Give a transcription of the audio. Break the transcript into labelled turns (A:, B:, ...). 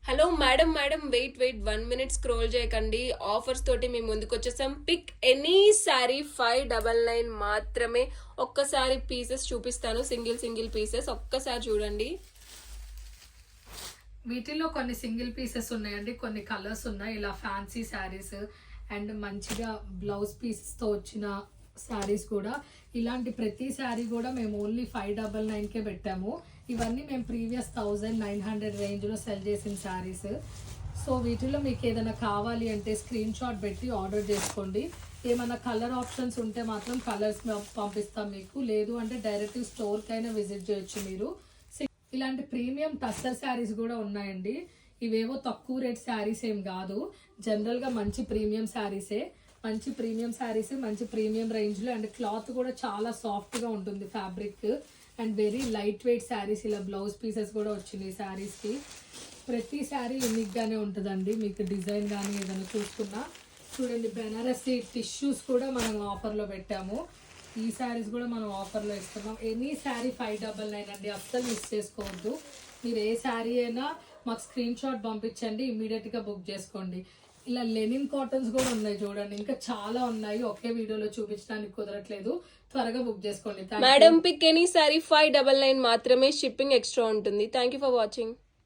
A: Hello madam wait 1 minute scroll చేయకండి. Offers తోటి మేము ముందుకు వచ్చేసాం. పిక్ ఎనీ సారీ 599 మాత్రమే. ఒక్కసారి పీసెస్ చూపిస్తాను, సింగిల్ పీసెస్ ఒక్కసారి చూడండి.
B: వీటిలో కొన్ని సింగిల్ పీసెస్ ఉన్నాయండి, కొన్ని కలర్స్ ఉన్నాయి. ఇలా ఫ్యాన్సీ శారీస్ అండ్ మంచిగా బ్లౌజ్ పీసెస్తో వచ్చిన శారీస్ కూడా. ఇలాంటి ప్రతి శారీ కూడా మేము ఓన్లీ 599కే పెట్టాము. ఇవన్నీ మేము ప్రీవియస్ 1900 రేంజ్లో సెల్ చేసిన శారీస్. సో వీటిలో మీకు ఏదైనా కావాలి అంటే స్క్రీన్ షాట్ పెట్టి ఆర్డర్ చేసుకోండి. ఏమైనా కలర్ ఆప్షన్స్ ఉంటే మాత్రం కలర్స్ పంపిస్తాం మీకు, లేదు అంటే డైరెక్ట్ స్టోర్కైనా విజిట్ చేయొచ్చు మీరు. ఇలాంటి ప్రీమియం టస్సర్ శారీస్ కూడా ఉన్నాయండి. ఇవేవో తక్కువ రేట్ శారీస్ ఏం కాదు, జనరల్గా మంచి ప్రీమియం శారీసే. మంచి ప్రీమియం రేంజ్లో అండ్ క్లాత్ కూడా చాలా సాఫ్ట్గా ఉంటుంది fabric and very light weight saris. ఇలా బ్లౌజ్ పీసెస్ కూడా వచ్చినాయి శారీస్కి. ప్రతి శారీ యూనిక్గానే ఉంటుందండి. మీకు డిజైన్ కానీ ఏదైనా చూసుకున్నా చూడండి. బెనారసీ టిష్యూస్ కూడా మనం ఆఫర్లో పెట్టాము. ఈ శారీస్ కూడా మనం ఆఫర్లో ఇస్తున్నాం. ఎనీ శారీ 599 అండి, అస్సలు మిస్ చేసుకోవద్దు. మీరు ఏ శారీ అయినా మాకు స్క్రీన్ షాట్ పంపించండి, ఇమీడియట్గా బుక్ చేసుకోండి. ఇలా లెనిన్ కాటన్స్ కూడా ఉన్నాయి చూడండి, ఇంకా చాలా ఉన్నాయి. ఒకే వీడియోలో చూపించడానికి కుదరట్లేదు, త్వరగా బుక్ చేసుకోండి.
A: మేడం పిక్ ఎనీ సారీ 599 మాత్రమే, షిప్పింగ్ ఎక్స్ట్రా ఉంటుంది. Thank you for watching.